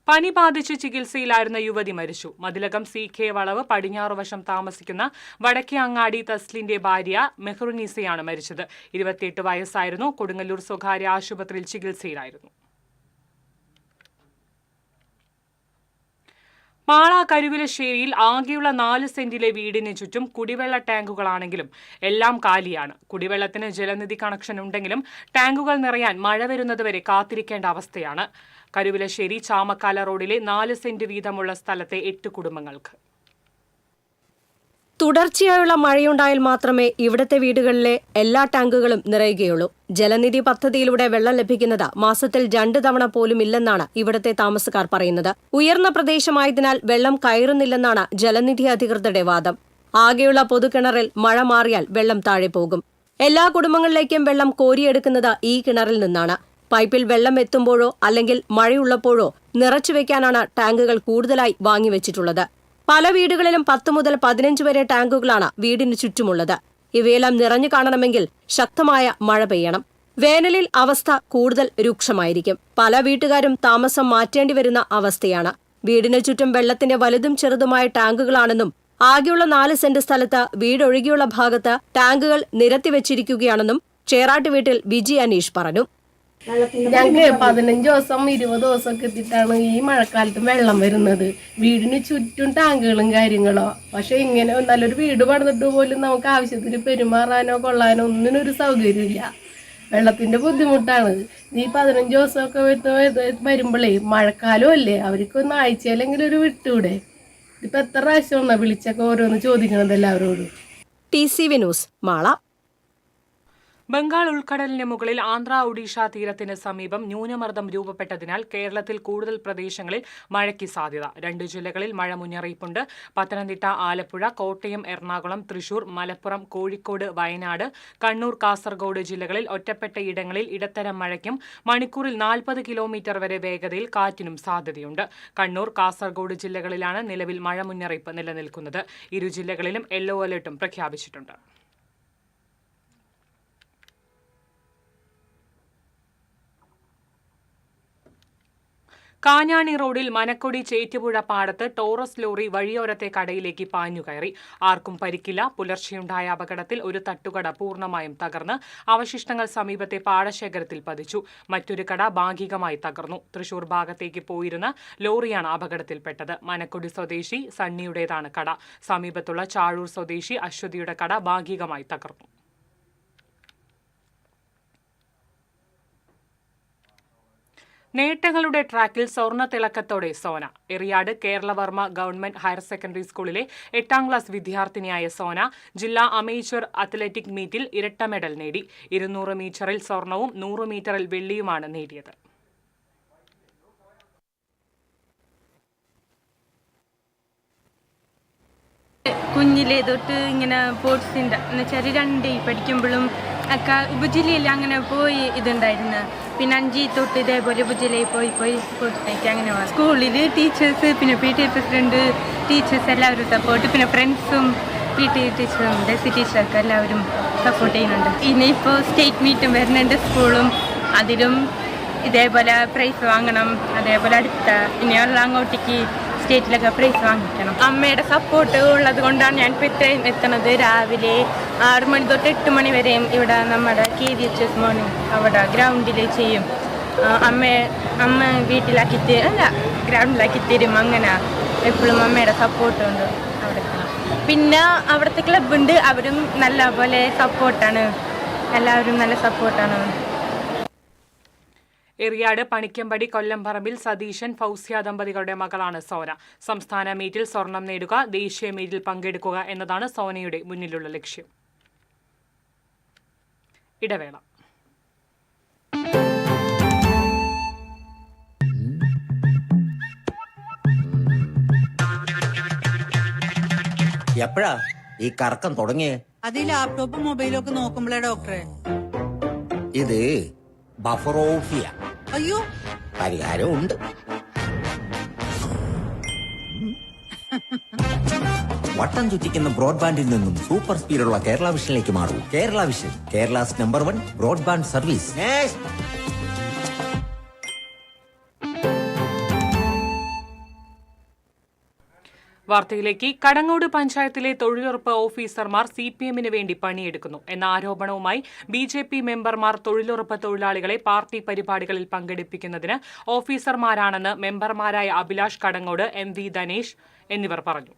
പനി ബാധിച്ച് ചികിത്സയിലായിരുന്ന യുവതി മരിച്ചു. മതിലകം CK വളവ് പടിഞ്ഞാറുവശം താമസിക്കുന്ന വടക്കേ അങ്ങാടി തസ്ലിന്റെ ഭാര്യ മെഹ്റുനീസയാണ് മരിച്ചത്. 28 വയസ്സായിരുന്നു. കൊടുങ്ങല്ലൂർ സ്വകാര്യ ആശുപത്രിയിൽ ചികിത്സയിലായിരുന്നു. മാള കരുവിലശ്ശേരിയിൽ ആകെയുള്ള 4 സെന്റിലെ വീടിന് ചുറ്റും കുടിവെള്ള ടാങ്കുകളാണെങ്കിലും എല്ലാം കാലിയാണ്. കുടിവെള്ളത്തിന് ജലനിധി കണക്ഷൻ ഉണ്ടെങ്കിലും ടാങ്കുകൾ നിറയാൻ മഴ വരുന്നതുവരെ കാത്തിരിക്കേണ്ട അവസ്ഥയാണ്. കരുവിലശ്ശേരി ചാമക്കാല റോഡിലെ 4 സെന്റ് വീതമുള്ള സ്ഥലത്തെ 8 കുടുംബങ്ങൾക്ക്. തുടർച്ചയായുള്ള മഴയുണ്ടായാൽ മാത്രമേ ഇവിടത്തെ വീടുകളിലെ എല്ലാ ടാങ്കുകളും നിറയുകയുള്ളൂ. ജലനിധി പദ്ധതിയിലൂടെ വെള്ളം ലഭിക്കുന്നത് മാസത്തിൽ 2 തവണ പോലും ഇല്ലെന്നാണ് ഇവിടത്തെ താമസക്കാർ പറയുന്നത്. ഉയർന്ന പ്രദേശമായതിനാൽ വെള്ളം കയറുന്നില്ലെന്നാണ് ജലനിധി അധികൃതരുടെ വാദം. ആകെയുള്ള പൊതുകിണറിൽ മഴ മാറിയാൽ വെള്ളം താഴെ പോകും. എല്ലാ കുടുംബങ്ങളിലേക്കും വെള്ളം കോരിയെടുക്കുന്നത് ഈ കിണറിൽ നിന്നാണ്. പൈപ്പിൽ വെള്ളം എത്തുമ്പോഴോ അല്ലെങ്കിൽ മഴയുള്ളപ്പോഴോ നിറച്ചുവെക്കാനാണ് ടാങ്കുകൾ കൂടുതലായി വാങ്ങിവെച്ചിട്ടുള്ളത്. പല വീടുകളിലും 10 മുതൽ 15 വരെ ടാങ്കുകളാണ് വീടിന് ചുറ്റുമുള്ളത്. ഇവയെല്ലാം നിറഞ്ഞു കാണണമെങ്കിൽ ശക്തമായ മഴ പെയ്യണം. വേനലിൽ അവസ്ഥ കൂടുതൽ രൂക്ഷമായിരിക്കും. പല വീട്ടുകാരും താമസം മാറ്റേണ്ടി വരുന്ന അവസ്ഥയാണ്. വീടിനു ചുറ്റും വെള്ളത്തിന്റെ വലുതും ചെറുതുമായ ടാങ്കുകളാണെന്നും ആകെയുള്ള 4 സെന്റ് സ്ഥലത്ത് വീടൊഴികെയുള്ള ഭാഗത്ത് ടാങ്കുകൾ നിരത്തിവെച്ചിരിക്കുകയാണെന്നും ചേറാട്ട് വീട്ടിൽ വിജി അനീഷ് പറഞ്ഞു. ഞങ്ങൾക്ക് 15 ദിവസം 20 ദിവസമൊക്കെ എത്തിയിട്ടാണ് ഈ മഴക്കാലത്ത് വെള്ളം വരുന്നത്. വീടിന് ചുറ്റും ടാങ്കുകളും കാര്യങ്ങളോ. പക്ഷെ ഇങ്ങനെ നല്ലൊരു വീട് പണിതിട്ട് പോലും നമുക്ക് ആവശ്യത്തിന് പെരുമാറാനോ കൊള്ളാനോ ഒന്നിനൊരു സൗകര്യമില്ല. വെള്ളത്തിന്റെ ബുദ്ധിമുട്ടാണ്. ഈ 15 ദിവസമൊക്കെ വരുമ്പോഴേ മഴക്കാലം അല്ലേ, അവർക്കൊന്ന് ആഴ്ചയിലെങ്കിലും ഒരു വിട്ടൂടെ. ഇപ്പൊ എത്ര പ്രാവശ്യം വിളിച്ചൊക്കെ ഓരോന്ന് ചോദിക്കണത് എല്ലാവരോടും. TCV news Mala. ബംഗാൾ ഉൾക്കടലിന് മുകളിൽ ആന്ധ്ര ഒഡീഷ തീരത്തിന് സമീപം ന്യൂനമർദ്ദം രൂപപ്പെട്ടതിനാൽ കേരളത്തിൽ കൂടുതൽ പ്രദേശങ്ങളിൽ മഴയ്ക്ക് സാധ്യത. 2 ജില്ലകളിൽ മഴ മുന്നറിയിപ്പുണ്ട്. പത്തനംതിട്ട, ആലപ്പുഴ, കോട്ടയം, എറണാകുളം, തൃശൂർ, മലപ്പുറം, കോഴിക്കോട്, വയനാട്, കണ്ണൂർ, കാസർഗോഡ് ജില്ലകളിൽ ഒറ്റപ്പെട്ട ഇടങ്ങളിൽ ഇടത്തരം മഴയ്ക്കും മണിക്കൂറിൽ 40 കിലോമീറ്റർ വരെ വേഗതയിൽ കാറ്റിനും സാധ്യതയുണ്ട്. കണ്ണൂർ, കാസർഗോഡ് ജില്ലകളിലാണ് നിലവിൽ മഴ മുന്നറിയിപ്പ് നിലനിൽക്കുന്നത്. ഇരു ജില്ലകളിലും യെല്ലോ അലർട്ടും പ്രഖ്യാപിച്ചിട്ടുണ്ട്. കാഞ്ഞാണി റോഡിൽ മനക്കൊടി ചേറ്റുപുഴ പാടത്ത് ടോറസ് ലോറി വഴിയോരത്തെ കടയിലേക്ക് പാഞ്ഞുകയറി. ആർക്കും പരിക്കില്ല. പുലർച്ചെയുണ്ടായ അപകടത്തിൽ ഒരു തട്ടുകട പൂർണ്ണമായും തകർന്ന് അവശിഷ്ടങ്ങൾ സമീപത്തെ പാടശേഖരത്തിൽ പതിച്ചു. മറ്റൊരു കട ഭാഗികമായി തകർന്നു. തൃശൂർ ഭാഗത്തേക്ക് പോയിരുന്ന ലോറിയാണ് അപകടത്തിൽപ്പെട്ടത്. മനക്കൊടി സ്വദേശി സണ്ണിയുടേതാണ് കട. സമീപത്തുള്ള ചാഴൂർ സ്വദേശി അശ്വതിയുടെ കട ഭാഗികമായി തകർന്നു. നേട്ടങ്ങളുടെ ട്രാക്കിൽ സ്വർണ്ണ തിളക്കത്തോടെ Sona. Eriyad Keralavarma government higher secondary സ്കൂളിലെ 8ാം ക്ലാസ് വിദ്യാർത്ഥിനിയായ സോന ജില്ലാ അമേച്വർ അത്ലറ്റിക് മീറ്റിൽ ഇരട്ട മെഡൽ നേടി. 200 മീറ്ററിൽ സ്വർണവും 100 മീറ്ററിൽ വെള്ളിയുമാണ് നേടിയത്. കുഞ്ഞിലേ തൊട്ട് ഇങ്ങനെ സ്പോർട്സിൻ്റെ എന്നുവെച്ചാൽ 2 പഠിക്കുമ്പോഴും ഒക്കെ ഉപജില്ലയിൽ അങ്ങനെ പോയി ഇതുണ്ടായിരുന്നു. പിന്നെ 5 തൊട്ട് ഇതേപോലെ ഉപജില്ലയിൽ പോയി സ്പോർട്സിലേക്ക് അങ്ങനെ പോകും. സ്കൂളിൽ ടീച്ചേഴ്സ്, പിന്നെ PTA പ്രസിഡന്റ്, ടീച്ചേഴ്സ് എല്ലാവരും സപ്പോർട്ട്, പിന്നെ ഫ്രണ്ട്സും PTA ടീച്ചറും ഡെസി ടീച്ചറൊക്കെ എല്ലാവരും സപ്പോർട്ട് ചെയ്യുന്നുണ്ട്. ഇനിയിപ്പോൾ സ്റ്റേറ്റ് മീറ്റും വരുന്നുണ്ട് സ്കൂളും, അതിലും ഇതേപോലെ പ്രൈസ് വാങ്ങണം. അതേപോലെ അടുത്ത ഇനിയുള്ള അങ്ങോട്ടേക്ക് സ്റ്റേറ്റിലൊക്കെ പ്രൈസ് വാങ്ങിക്കണം. അമ്മയുടെ സപ്പോർട്ട് ഉള്ളത് കൊണ്ടാണ് ഞാൻ ഇപ്പോൾ ഇത്രയും എത്തുന്നത്. രാവിലെ 6 മണി തൊട്ട് 8 മണി വരെയും ഇവിടെ നമ്മുടെ KVHS മോർണിംഗ് അവിടെ ഗ്രൗണ്ടിൽ ചെയ്യും. അമ്മ വീട്ടിലാക്കി ഗ്രൗണ്ടിലാക്കി തരും. അങ്ങനെ എപ്പോഴും അമ്മയുടെ സപ്പോർട്ടുണ്ട് അവിടെ. പിന്നെ അവിടുത്തെ ക്ലബ്ബുണ്ട്, അവരും നല്ല പോലെ സപ്പോർട്ടാണ്. എല്ലാവരും നല്ല സപ്പോർട്ടാണ്. എറിയാട് പണിക്കമ്പടി കൊല്ലംപറമ്പിൽ സതീശൻ ഫൗസ്യ ദമ്പതികളുടെ മകളാണ് സോന. സംസ്ഥാന മീറ്റിൽ സ്വർണം നേടുക, ദേശീയ മീറ്റിൽ പങ്കെടുക്കുക എന്നതാണ് സോനയുടെ മുന്നിലുള്ള ലക്ഷ്യം. ഇടവേള. എപ്പോഴാ ഈ കറക്കം തുടങ്ങിയേ? അത് ഈ ലാപ്ടോപ്പും മൊബൈലും ഒക്കെ നോക്കുമ്പോഴേ ഡോക്ടറെ. ഇത് ബഫറോഫിയ. അയ്യോ, പരിഹാരമുണ്ട്. വട്ടം ചുറ്റിക്കുന്ന ബ്രോഡ്ബാൻഡിൽ നിന്നും സൂപ്പർ സ്പീഡുള്ള കേരള വിഷനിലേക്ക് മാറൂ. Kerala vision, Kerala's number 1 broadband service. വാർത്തയിലേക്ക്. കടങ്ങോട് പഞ്ചായത്തിലെ തൊഴിലുറപ്പ് ഓഫീസർമാർ CPM-ന് വേണ്ടി പണിയെടുക്കുന്നു എന്ന ആരോപണവുമായി BJP മെമ്പർമാർ തൊഴിലുറപ്പ് തൊഴിലാളികളെ പാർട്ടി പരിപാടികളിൽ പങ്കെടുപ്പിക്കുന്നതിന് ഓഫീസർമാരാണെന്ന് മെമ്പർമാരായ അഭിലാഷ് കടങ്ങോട്, MV ധനേഷ് എന്നിവർ പറഞ്ഞു.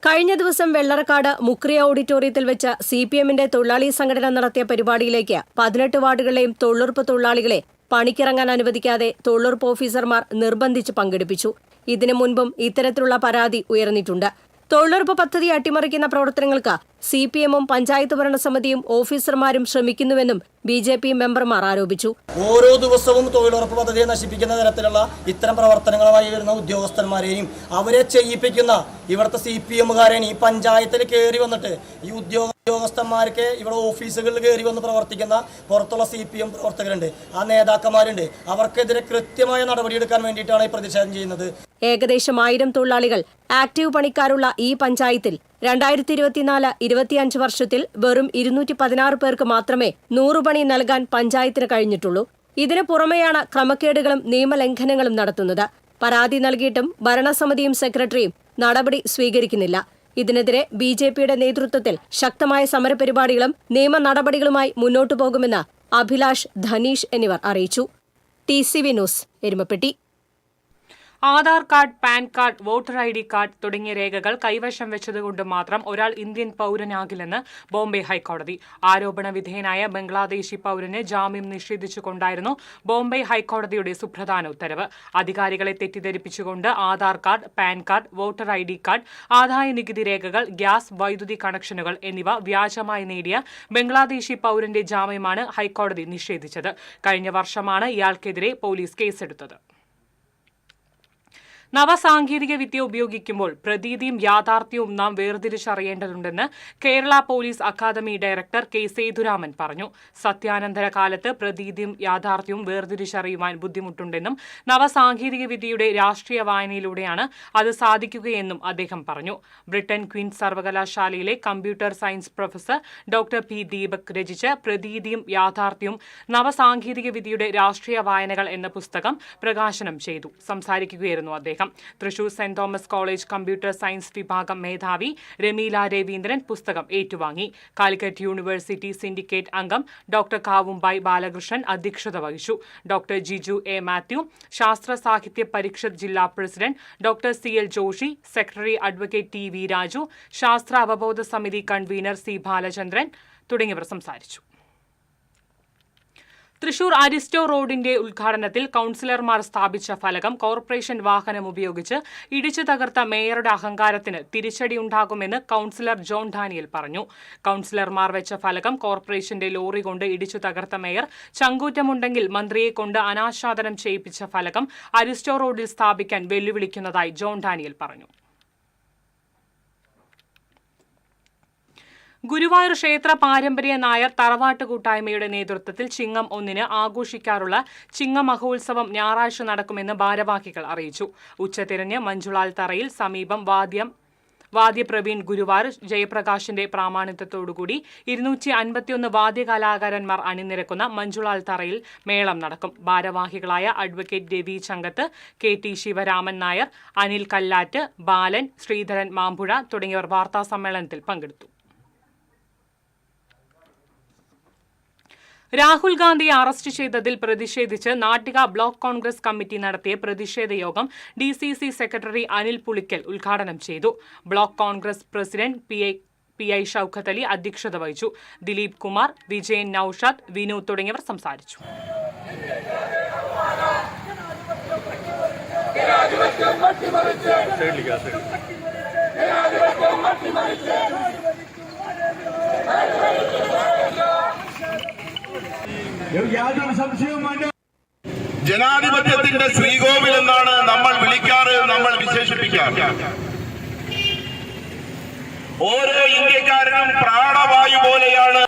കഴിഞ്ഞ ദിവസം വെള്ളറക്കാട് മുക്രിയ ഓഡിറ്റോറിയത്തിൽ വെച്ച് CPM-ന്റെ തൊഴിലാളി സംഘടന നടത്തിയ പരിപാടിയിലേക്ക് 18 വാർഡുകളിലെയും തൊഴിലുറപ്പ് തൊഴിലാളികളെ പണിക്കിറങ്ങാൻ അനുവദിക്കാതെ തൊഴിലുറപ്പ് ഓഫീസർമാർ നിർബന്ധിച്ച് പങ്കെടുപ്പിച്ചു. ഇതിനു മുൻപും ഇത്തരത്തിലുള്ള പരാതി ഉയർന്നിട്ടുണ്ട്. തൊഴിലുറപ്പ് പദ്ധതി അട്ടിമറിക്കുന്ന പ്രവർത്തനങ്ങൾക്ക് CPM-ഉം പഞ്ചായത്ത് ഭരണസമിതിയും ഓഫീസർമാരും ശ്രമിക്കുന്നുവെന്നും BJP മെമ്പർമാർ ആരോപിച്ചു. ഓരോ ദിവസവും തൊഴിലുറപ്പ് പദ്ധതിയെ നശിപ്പിക്കുന്ന തരത്തിലുള്ള ഇത്തരം പ്രവർത്തനങ്ങളുമായി വരുന്ന ഉദ്യോഗസ്ഥന്മാരെയും അവരെ ചെയ്യിപ്പിക്കുന്ന ഇവിടുത്തെ CPM-കാരെയും ഈ പഞ്ചായത്തിൽ കയറി വന്നിട്ട് ഈ ഉദ്യോഗസ്ഥന്മാർക്ക് ഇവിടെ ഓഫീസുകളിൽ കയറി വന്ന് പ്രവർത്തിക്കുന്ന പുറത്തുള്ള CPM പ്രവർത്തകരുണ്ട്, ആ നേതാക്കന്മാരുണ്ട്. അവർക്കെതിരെ കൃത്യമായ നടപടിയെടുക്കാൻ വേണ്ടിയിട്ടാണ് ഈ പ്രതിഷേധം ചെയ്യുന്നത്. ഏകദേശം 1000 തൊഴിലാളികൾ ആക്റ്റീവ് പണിക്കാരുള്ള ഈ പഞ്ചായത്തിൽ 2024-25 വർഷത്തിൽ വെറും 216 പേർക്ക് മാത്രമേ 100 പണി നൽകാൻ പഞ്ചായത്തിന് കഴിഞ്ഞിട്ടുള്ളൂ. ഇതിനു പുറമെയാണ് ക്രമക്കേടുകളും നിയമലംഘനങ്ങളും നടത്തുന്നത്. പരാതി നൽകിയിട്ടും ഭരണസമിതിയും സെക്രട്ടറിയും നടപടി സ്വീകരിക്കുന്നില്ല. ഇതിനെതിരെ BJPയുടെ നേതൃത്വത്തിൽ ശക്തമായ സമരപരിപാടികളും നിയമ നടപടികളുമായി മുന്നോട്ടു പോകുമെന്ന് അഭിലാഷ്, ധനീഷ് എന്നിവർ അറിയിച്ചു. TCV news, Erumapetty. Aadhaar card, PAN card, voter ID card തുടങ്ങിയ രേഖകൾ കൈവശം വെച്ചതുകൊണ്ട് മാത്രം ഒരാൾ ഇന്ത്യൻ പൗരനാകില്ലെന്ന് ബോംബെ ഹൈക്കോടതി. ആരോപണ വിധേയനായ ബംഗ്ലാദേശി പൗരന് ജാമ്യം നിഷേധിച്ചുകൊണ്ടായിരുന്നു ബോംബെ ഹൈക്കോടതിയുടെ സുപ്രധാന ഉത്തരവ്. അധികാരികളെ തെറ്റിദ്ധരിപ്പിച്ചുകൊണ്ട് Aadhaar card, PAN card, voter ID card, ആദായനികുതി രേഖകൾ, ഗ്യാസ്, വൈദ്യുതി കണക്ഷനുകൾ എന്നിവ വ്യാജമായി നേടിയ ബംഗ്ലാദേശി പൗരന്റെ ജാമ്യമാണ് ഹൈക്കോടതി നിഷേധിച്ചത്. കഴിഞ്ഞ വർഷമാണ് ഇയാൾക്കെതിരെ പോലീസ് കേസെടുത്തത്. നവസാങ്കേതിക വിദ്യ ഉപയോഗിക്കുമ്പോൾ പ്രതീതിയും യാഥാർത്ഥ്യവും നാം വേർതിരിച്ചറിയേണ്ടതുണ്ടെന്ന് Kerala police academy director K. Sethuraman പറഞ്ഞു. സത്യാനന്തര കാലത്ത് പ്രതീതിയും യാഥാർത്ഥ്യവും വേർതിരിച്ചറിയുവാൻ ബുദ്ധിമുട്ടുണ്ടെന്നും നവസാങ്കേതിക വിദ്യയുടെ രാഷ്ട്രീയ വായനയിലൂടെയാണ് അത് സാധിക്കുകയെന്നും അദ്ദേഹം പറഞ്ഞു. ബ്രിട്ടൻ ക്വീൻസ് സർവകലാശാലയിലെ computer science professor doctor P. Deepak രചിച്ച പ്രതീതിയും യാഥാർത്ഥ്യവും നവസാങ്കേതിക വിദ്യയുടെ രാഷ്ട്രീയ വായനകൾ എന്ന പുസ്തകം പ്രകാശനം ചെയ്തു. സംസാരിക്കുകയായിരുന്നു അദ്ദേഹം. Thrissur saint Thomas college computer science വിഭാഗം മേധാവി രമീല രവീന്ദ്രൻ പുസ്തകം ഏറ്റുവാങ്ങി. കാലിക്കറ്റ് യൂണിവേഴ്സിറ്റി സിൻഡിക്കേറ്റ് അംഗം ഡോക്ടർ കാവുംബായ് ബാലകൃഷ്ണൻ അധ്യക്ഷത വഹിച്ചു. Doctor Jiju A. മാത്യു, ശാസ്ത്ര സാഹിത്യ പരിഷത്ത് ജില്ലാ president doctor CL Joshi, secretary advocate T. V. Raju, ശാസ്ത്ര അവബോധ സമിതി കൺവീനർ C. ബാലചന്ദ്രൻ തുടങ്ങിയവർ സംസാരിച്ചു. തൃശൂർ അരിസ്റ്റോ റോഡിന്റെ ഉദ്ഘാടനത്തിൽ കൌൺസിലർമാർ സ്ഥാപിച്ച ഫലകം കോർപ്പറേഷൻ വാഹനം ഉപയോഗിച്ച് ഇടിച്ചു തകർത്ത മേയറുടെ അഹങ്കാരത്തിന് തിരിച്ചടിയുണ്ടാകുമെന്ന് കൌൺസിലർ ജോൺ ഡാനിയൽ പറഞ്ഞു. കൌൺസിലർമാർ വെച്ച ഫലകം കോർപ്പറേഷന്റെ ലോറി കൊണ്ട് ഇടിച്ചു തകർത്ത മേയർ ചങ്കൂറ്റമുണ്ടെങ്കിൽ മന്ത്രിയെ കൊണ്ട് അനാച്ഛാദനം ചെയ്യിപ്പിച്ച ഫലകം അരിസ്റ്റോ റോഡിൽ സ്ഥാപിക്കാൻ വെല്ലുവിളിക്കുന്നതായി ജോൺ ഡാനിയൽ പറഞ്ഞു. ഗുരുവായൂർ ക്ഷേത്ര പാരമ്പര്യ നായർ തറവാട്ട് കൂട്ടായ്മയുടെ നേതൃത്വത്തിൽ ചിങ്ങം 1-ന് ആഘോഷിക്കാറുള്ള ചിങ്ങമഹോത്സവം ഞായറാഴ്ച നടക്കുമെന്ന് ഭാരവാഹികൾ അറിയിച്ചു. ഉച്ചതിരിഞ്ഞ് മഞ്ജുളാൽ തറയിൽ സമീപം വാദ്യപ്രവീൺ ഗുരുവായൂർ ജയപ്രകാശിന്റെ പ്രാമാണിത്വത്തോടുകൂടി 251 വാദ്യകലാകാരന്മാർ അണിനിരക്കുന്ന മഞ്ജുളാൽ തറയിൽ മേളം നടക്കും. ഭാരവാഹികളായ അഡ്വക്കേറ്റ് രവി ചങ്കത്ത്, KT ശിവരാമൻ നായർ, അനിൽ കല്ലാറ്റ്, ബാലൻ, ശ്രീധരൻ മാമ്പുഴ തുടങ്ങിയവർ വാർത്താസമ്മേളനത്തിൽ പങ്കെടുത്തു. രാഹുൽ ഗാന്ധിയെ അറസ്റ്റ് ചെയ്തതിൽ പ്രതിഷേധിച്ച് നാട്ടിക ബ്ലോക്ക് കോൺഗ്രസ് കമ്മിറ്റി നടത്തിയ പ്രതിഷേധ യോഗം DCC സെക്രട്ടറി അനിൽ പുളിക്കൽ ഉദ്ഘാടനം ചെയ്തു. Block Congress president PI Shoukath Ali അധ്യക്ഷത വഹിച്ചു. ദിലീപ് കുമാർ, വിജയൻ നൌഷാദ്, വിനു തുടങ്ങിയവർ സംസാരിച്ചു. ജനാധിപത്യത്തിന്റെ ശ്രീകോവിൽ എന്നാണ് നമ്മൾ വിളിക്കാറ്, നമ്മൾ വിശേഷിപ്പിക്കാറ്. ഓരോ ഇന്ത്യക്കാരനും പ്രാണവായു പോലെയാണ്.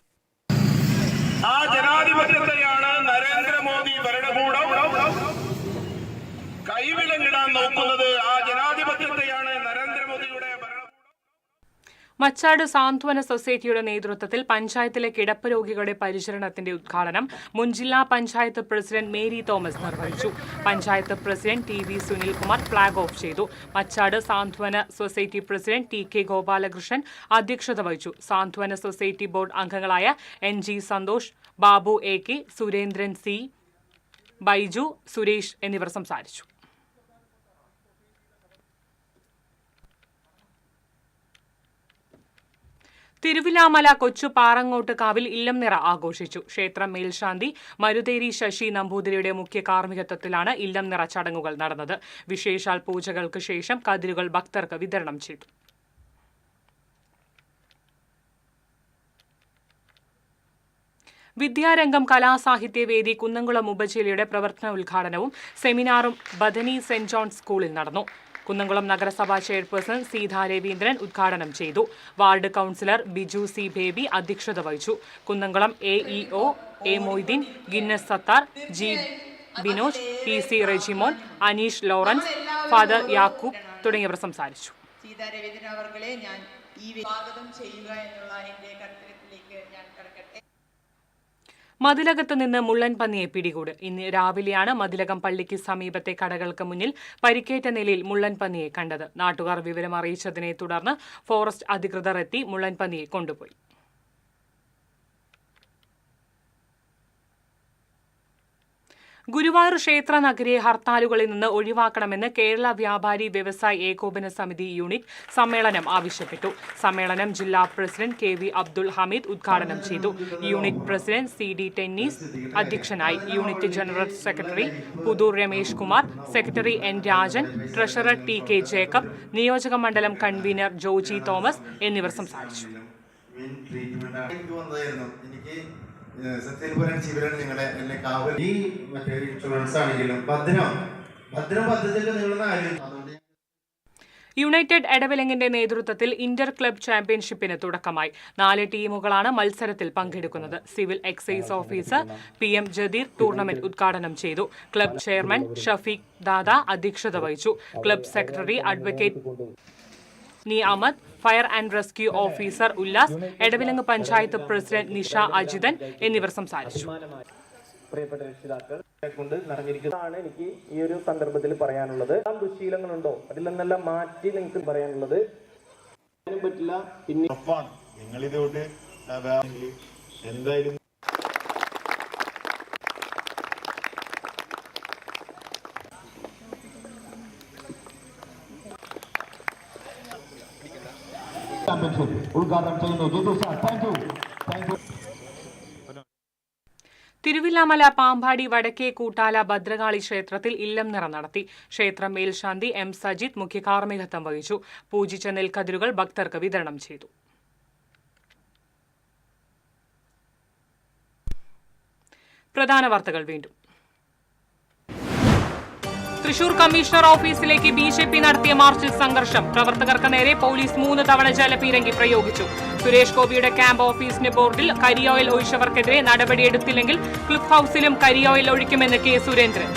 ആ ജനാധിപത്യത്തെയാണ് നരേന്ദ്രമോദി ഭരണകൂടം കൈവിലങ്ങിടാൻ നോക്കുന്നത്. ആ ജനാധിപത്യത്തെയാണ് നരേന്ദ്രമോദിയുടെ മച്ചാട് സാന്ത്വന സൊസൈറ്റിയുടെ നേതൃത്വത്തിൽ പഞ്ചായത്തിലെ കിടപ്പ് രോഗികളുടെ പരിചരണത്തിന്റെ ഉദ്ഘാടനം മുൻ ജില്ലാ പഞ്ചായത്ത് പ്രസിഡന്റ് മേരി തോമസ് നിർവഹിച്ചു. Panchayat president TV Sunilkumar flag off ചെയ്തു. മച്ചാട് സാന്ത്വന സൊസൈറ്റി പ്രസിഡന്റ് TK ഗോപാലകൃഷ്ണൻ അധ്യക്ഷത വഹിച്ചു. സാന്ത്വന സൊസൈറ്റി ബോർഡ് അംഗങ്ങളായ NG Santhosh, Babu AK, Surendran C, Baiju, Suresh എന്നിവർ സംസാരിച്ചു. തിരുവിലാമല കൊച്ചു പാറങ്ങോട്ട് കാവിൽ ഇല്ലം നിറ ആഘോഷിച്ചു. ക്ഷേത്രം മേൽശാന്തി മരുതേരി ശശി നമ്പൂതിരിയുടെ മുഖ്യ കാർമ്മികത്വത്തിലാണ് ഇല്ലം നിറ ചടങ്ങുകൾ നടന്നത്. വിശേഷാൽ പൂജകൾക്ക് ശേഷം കതിരുകൾ ഭക്തർക്ക് വിതരണം ചെയ്തു. വിദ്യാരംഗം കലാസാഹിത്യവേദി കുന്നംകുളം ഉപജില്ലയുടെ പ്രവർത്തന ഉദ്ഘാടനവും സെമിനാറും ബഥനി സെന്റ് ജോൺസ് സ്കൂളിൽ നടന്നു. കുന്നംകുളം നഗരസഭാ ചെയർപേഴ്സൺ സീതാ രവീന്ദ്രൻ ഉദ്ഘാടനം ചെയ്തു. Ward councillor Biju C Baby അധ്യക്ഷത വഹിച്ചു. Kunnamkulam AEO A Moideen, Guinness Sathar, G Binoj, PC Rejimon, Aneesh Lawrence, father Yakub തുടങ്ങിയവർ സംസാരിച്ചു. സീതാ രവീന്ദ്രൻ അവർകളെ ഞാൻ ഈ സ്വാഗതം ചെയ്യുക എന്നുള്ള എന്റെ കർത്തവ്യത്തിലേക്ക് ഞാൻ കടക്കട്ടെ. മതിലകത്ത് നിന്ന് മുള്ളൻ പന്നിയെ പിടികൂട്. ഇന്ന് രാവിലെയാണ് മതിലകം പള്ളിക്ക് സമീപത്തെ കടകൾക്ക് മുന്നിൽ പരിക്കേറ്റ നിലയിൽ മുള്ളൻ പന്നിയെ കണ്ടത്. നാട്ടുകാർ വിവരം അറിയിച്ചതിനെ തുടർന്ന് ഫോറസ്റ്റ് അധികൃതർ എത്തി മുള്ളൻ പന്നിയെ കൊണ്ടുപോയി. ഗുരുവായൂർ ക്ഷേത്ര നഗരിയെ ഹർത്താലുകളിൽ നിന്ന് ഒഴിവാക്കണമെന്ന് കേരള വ്യാപാരി വ്യവസായി ഏകോപന സമിതി യൂണിറ്റ് സമ്മേളനം ആവശ്യപ്പെട്ടു. സമ്മേളനം ജില്ലാ പ്രസിഡന്റ് KV അബ്ദുൾ ഹമീദ് ഉദ്ഘാടനം ചെയ്തു. യൂണിറ്റ് പ്രസിഡന്റ് CD ടെന്നീസ് അധ്യക്ഷനായി. Unit general secretary Puthur Ramesh Kumar, secretary N Rajan, treasurer TK Jacob, നിയോജക മണ്ഡലം കൺവീനർ ജോജി തോമസ് എന്നിവർ സംസാരിച്ചു. യുണൈറ്റഡ് എടവിലങ്ങിന്റെ നേതൃത്വത്തിൽ ഇന്റർ ക്ലബ് ചാമ്പ്യൻഷിപ്പിന് തുടക്കമായി. 4 ടീമുകളാണ് മത്സരത്തിൽ പങ്കെടുക്കുന്നത്. Civil excise officer PM Jadeer tournament ഉദ്ഘാടനം ചെയ്തു. ക്ലബ് ചെയർമാൻ ഷഫീഖ് ദാദ അധ്യക്ഷത വഹിച്ചു. ക്ലബ് സെക്രട്ടറി അഡ്വക്കേറ്റ് നി Ahammed, fire and rescue officer Ullas, Edavilangu panchayat president Nisha Ajithan എന്നിവർ സംസാരിച്ചു. പ്രിയപ്പെട്ട രക്ഷിതാക്കൾ കൊണ്ട് നിറഞ്ഞിരിക്കുന്നതാണ് എനിക്ക് ഈ ഒരു സന്ദർഭത്തിൽ പറയാനുള്ളത്. ദുശീലങ്ങളുണ്ടോ അതിൽ നിന്നെല്ലാം മാറ്റി നിങ്ങൾക്ക് പറയാനുള്ളത് പറ്റില്ല. പിന്നെ നിങ്ങളിതോട്ട് എന്തായാലും ഉദ്ഘാടനം ചെയ്യുന്നു. തിരുവില്ലാമല പാമ്പാടി വടക്കേ കൂട്ടാല ഭദ്രകാളി ക്ഷേത്രത്തിൽ ഇല്ലം നിറ നടത്തി. ക്ഷേത്രം മേൽശാന്തി M സജിത് മുഖ്യ കാർമ്മികത്വം വഹിച്ചു. പൂജിച്ച നെൽക്കതിരുകൾ ഭക്തർക്ക് വിതരണം ചെയ്തു. പ്രധാന വാർത്തകൾ വീണ്ടും. തൃശൂർ കമ്മീഷണർ ഓഫീസിലേക്ക് BJP നടത്തിയ മാർച്ചിൽ സംഘർഷം. പ്രവർത്തകർക്ക് നേരെ പോലീസ് 3 തവണ ജലപീരങ്കി പ്രയോഗിച്ചു. സുരേഷ് ഗോപിയുടെ ക്യാമ്പ് ഓഫീസിന് ബോർഡിൽ കരിയോയിൽ ഒഴിച്ചവർക്കെതിരെ നടപടിയെടുത്തില്ലെങ്കിൽ ക്ലിഫ് ഹൌസിലും കരിയോയിൽ ഒഴിക്കുമെന്ന് K സുരേന്ദ്രൻ.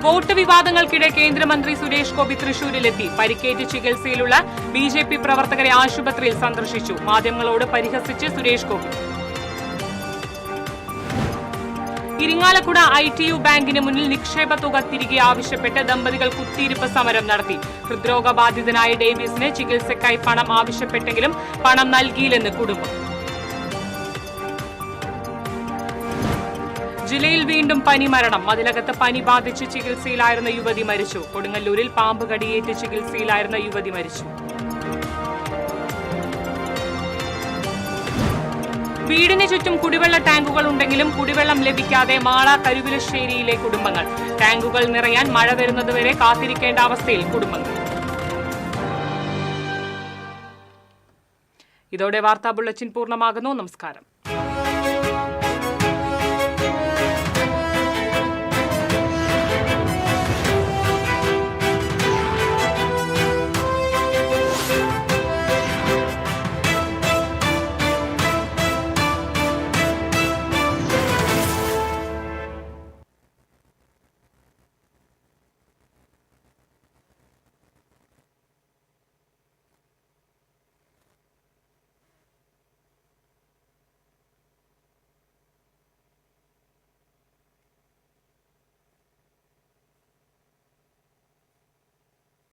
വോട്ട് വിവാദങ്ങൾക്കിടെ കേന്ദ്രമന്ത്രി സുരേഷ് ഗോപി തൃശൂരിലെത്തി. പരിക്കേറ്റ് ചികിത്സയിലുള്ള BJP പ്രവർത്തകരെ ആശുപത്രിയിൽ സന്ദർശിച്ചു. മാധ്യമങ്ങളോട് പരിഹസിച്ച് സുരേഷ് ഗോപി. ഇരിങ്ങാലക്കുട ITU ബാങ്കിന് മുന്നിൽ നിക്ഷേപ തുക തിരികെ ആവശ്യപ്പെട്ട് ദമ്പതികൾ കുത്തിയിരിപ്പ് സമരം നടത്തി. ഹൃദ്രോഗബാധിതനായ ഡേവിസിന് ചികിത്സയ്ക്കായി പണം ആവശ്യപ്പെട്ടെങ്കിലും പണം നൽകിയില്ലെന്ന് കുടുംബം. ജില്ലയിൽ വീണ്ടും പനി മരണം. മതിലകത്ത് പനി ബാധിച്ച് ചികിത്സയിലായിരുന്ന യുവതി മരിച്ചു. കൊടുങ്ങല്ലൂരിൽ പാമ്പ് കടിയേറ്റ് ചികിത്സയിലായിരുന്ന യുവതി മരിച്ചു. വീടിന് ചുറ്റും കുടിവെള്ള ടാങ്കുകൾ ഉണ്ടെങ്കിലും കുടിവെള്ളം ലഭിക്കാതെ മാള കരുവിലശ്ശേരിയിലെ കുടുംബങ്ങൾ. ടാങ്കുകൾ നിറയാൻ മഴ വരുന്നതുവരെ കാത്തിരിക്കേണ്ട അവസ്ഥയിൽ കുടുംബങ്ങൾ. ഇതോടെ വാർത്താ ബുള്ളറ്റിൻ പൂർണ്ണമാകുന്നു. നമസ്കാരം.